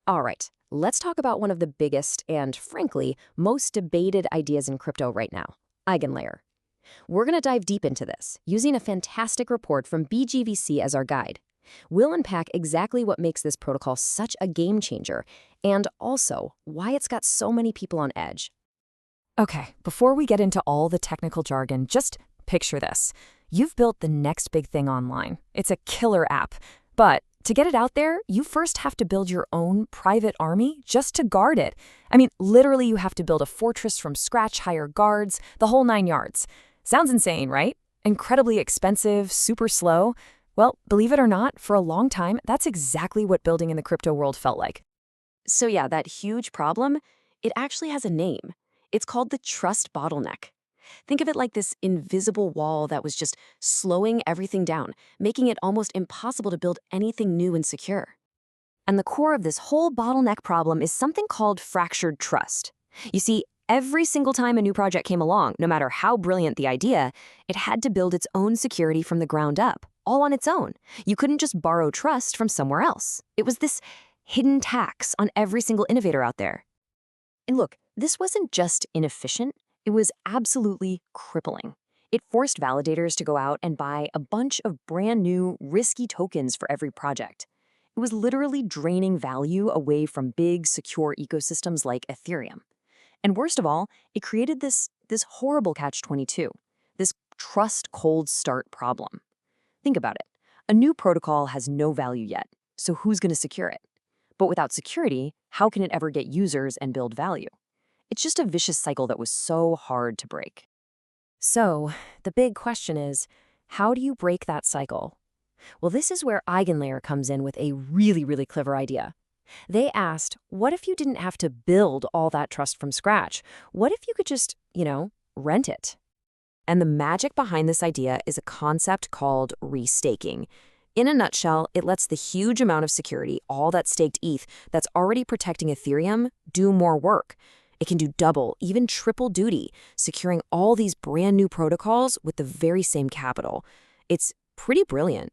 All right, let's talk about one of the biggest and, frankly, most debated ideas in crypto right now, EigenLayer. We're going to dive deep into this, using a fantastic report from BGVC as our guide. We'll unpack exactly what makes this protocol such a game changer, and also why it's got so many people on edge. Okay, before we get into all the technical jargon, just picture this. You've built the next big thing online. It's a killer app. But to get it out there, you first have to build your own private army just to guard it. I mean, literally, you have to build a fortress from scratch, hire guards, the whole 9 yards. Sounds insane, right? Incredibly expensive, super slow. Well, believe it or not, for a long time, that's exactly what building in the crypto world felt like. So yeah, that huge problem, it actually has a name. It's called the trust bottleneck. Think of it like this invisible wall that was just slowing everything down, making it almost impossible to build anything new and secure. And the core of this whole bottleneck problem is something called fractured trust. You see, every single time a new project came along, no matter how brilliant the idea, it had to build its own security from the ground up, all on its own. You couldn't just borrow trust from somewhere else. It was this hidden tax on every single innovator out there. And look, this wasn't just inefficient, it was absolutely crippling. It forced validators to go out and buy a bunch of brand new, risky tokens for every project. It was literally draining value away from big, secure ecosystems like Ethereum. And worst of all, it created this horrible catch-22, this trust cold start problem. Think about it. A new protocol has no value yet, so who's going to secure it? But without security, how can it ever get users and build value? It's just a vicious cycle that was so hard to break. So, the big question is, how do you break that cycle? Well, this is where EigenLayer comes in with a really clever idea. They asked, what if you didn't have to build all that trust from scratch? What if you could just, rent it? And the magic behind this idea is a concept called restaking. In a nutshell, it lets the huge amount of security, all that staked ETH that's already protecting Ethereum, do more work. It can do double, even triple duty, securing all these brand new protocols with the very same capital. It's pretty brilliant.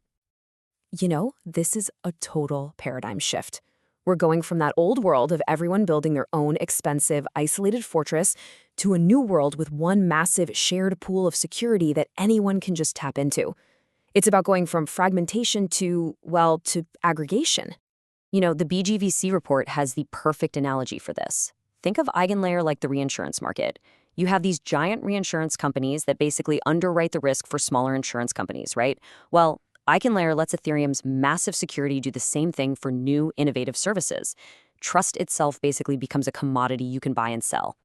This is a total paradigm shift. We're going from that old world of everyone building their own expensive, isolated fortress to a new world with one massive shared pool of security that anyone can just tap into. It's about going from fragmentation to aggregation. The BGVC report has the perfect analogy for this. Think of EigenLayer like the reinsurance market. You have these giant reinsurance companies that basically underwrite the risk for smaller insurance companies, right? Well, EigenLayer lets Ethereum's massive security do the same thing for new, innovative services. Trust itself basically becomes a commodity you can buy and sell.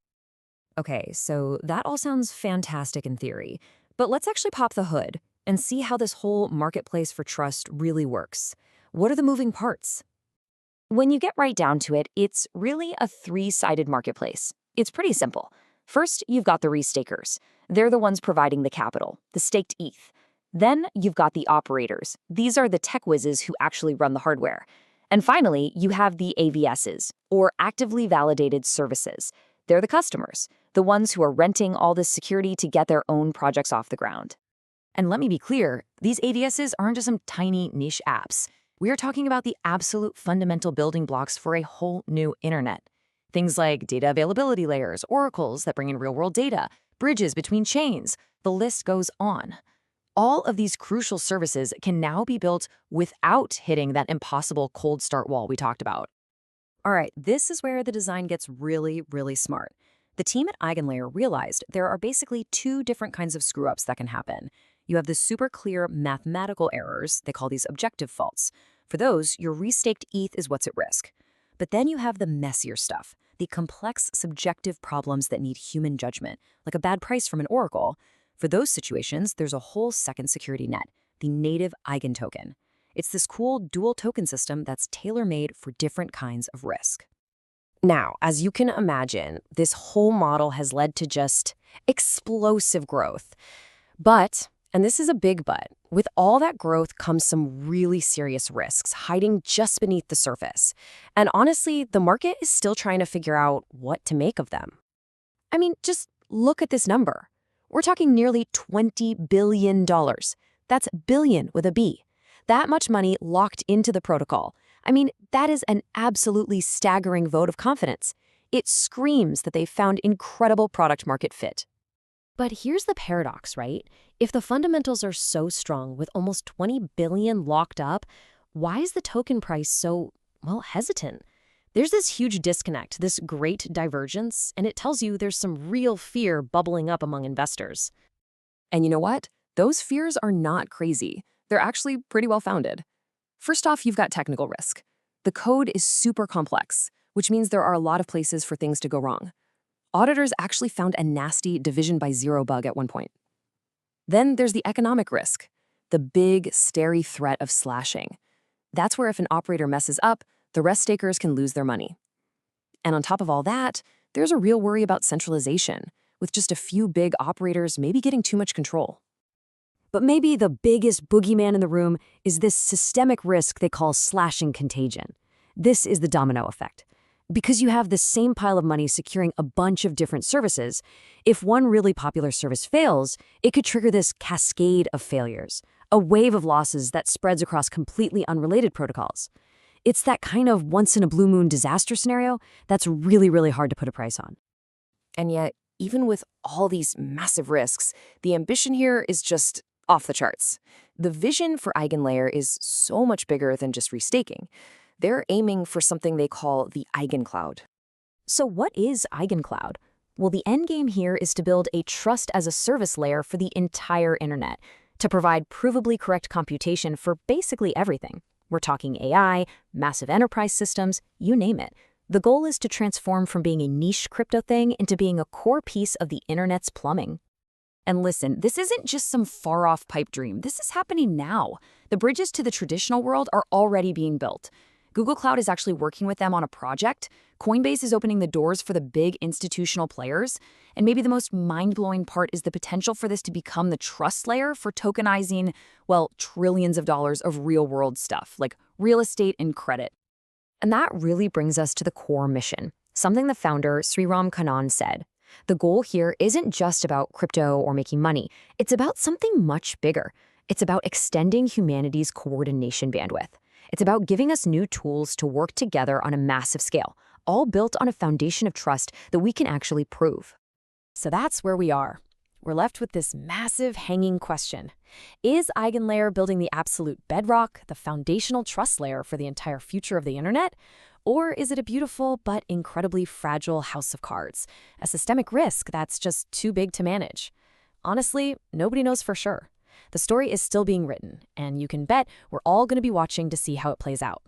Okay, so that all sounds fantastic in theory, but let's actually pop the hood and see how this whole marketplace for trust really works. What are the moving parts? When you get right down to it, it's really a three-sided marketplace. It's pretty simple. First, you've got the restakers. They're the ones providing the capital, the staked ETH. Then you've got the operators. These are the tech whizzes who actually run the hardware. And finally, you have the AVSs, or actively validated services. They're the customers, the ones who are renting all this security to get their own projects off the ground. And let me be clear, these AVSs aren't just some tiny niche apps. We are talking about the absolute fundamental building blocks for a whole new internet. Things like data availability layers, oracles that bring in real-world data, bridges between chains, the list goes on. All of these crucial services can now be built without hitting that impossible cold start wall we talked about. All right, this is where the design gets really smart. The team at EigenLayer realized there are basically two different kinds of screw-ups that can happen. You have the super clear mathematical errors, they call these objective faults. For those, your restaked ETH is what's at risk. But then you have the messier stuff, the complex subjective problems that need human judgment, like a bad price from an oracle. For those situations, there's a whole second security net, the native Eigen token. It's this cool dual token system that's tailor-made for different kinds of risk. Now, as you can imagine, this whole model has led to just explosive growth. But, and this is a big but, with all that growth comes some really serious risks hiding just beneath the surface. And honestly, the market is still trying to figure out what to make of them. I mean, just look at this number. We're talking nearly $20 billion. That's billion with a B. That much money locked into the protocol. I mean, that is an absolutely staggering vote of confidence. It screams that they've found incredible product market fit. But here's the paradox, right? If the fundamentals are so strong with almost 20 billion locked up, why is the token price so, well, hesitant? There's this huge disconnect, this great divergence, and it tells you there's some real fear bubbling up among investors. And you know what? Those fears are not crazy. They're actually pretty well founded. First off, you've got technical risk. The code is super complex, which means there are a lot of places for things to go wrong. Auditors actually found a nasty division by zero bug at one point. Then there's the economic risk, the big, starry threat of slashing. That's where if an operator messes up, the rest stakers can lose their money. And on top of all that, there's a real worry about centralization, with just a few big operators maybe getting too much control. But maybe the biggest boogeyman in the room is this systemic risk they call slashing contagion. This is the domino effect. Because you have the same pile of money securing a bunch of different services, if one really popular service fails, it could trigger this cascade of failures, a wave of losses that spreads across completely unrelated protocols. It's that kind of once-in-a-blue-moon disaster scenario that's really, really hard to put a price on. And yet, even with all these massive risks, the ambition here is just off the charts. The vision for EigenLayer is so much bigger than just restaking. They're aiming for something they call the EigenCloud. So what is EigenCloud? Well, the end game here is to build a trust-as-a-service layer for the entire internet, to provide provably correct computation for basically everything. We're talking AI, massive enterprise systems, you name it. The goal is to transform from being a niche crypto thing into being a core piece of the internet's plumbing. And listen, this isn't just some far-off pipe dream. This is happening now. The bridges to the traditional world are already being built. Google Cloud is actually working with them on a project. Coinbase is opening the doors for the big institutional players. And maybe the most mind-blowing part is the potential for this to become the trust layer for tokenizing, well, trillions of dollars of real-world stuff, like real estate and credit. And that really brings us to the core mission, something the founder, Sriram Kannan, said. The goal here isn't just about crypto or making money. It's about something much bigger. It's about extending humanity's coordination bandwidth. It's about giving us new tools to work together on a massive scale, all built on a foundation of trust that we can actually prove. So that's where we are. We're left with this massive hanging question. Is EigenLayer building the absolute bedrock, the foundational trust layer for the entire future of the internet? Or is it a beautiful but incredibly fragile house of cards, a systemic risk that's just too big to manage? Honestly, nobody knows for sure. The story is still being written, and you can bet we're all going to be watching to see how it plays out.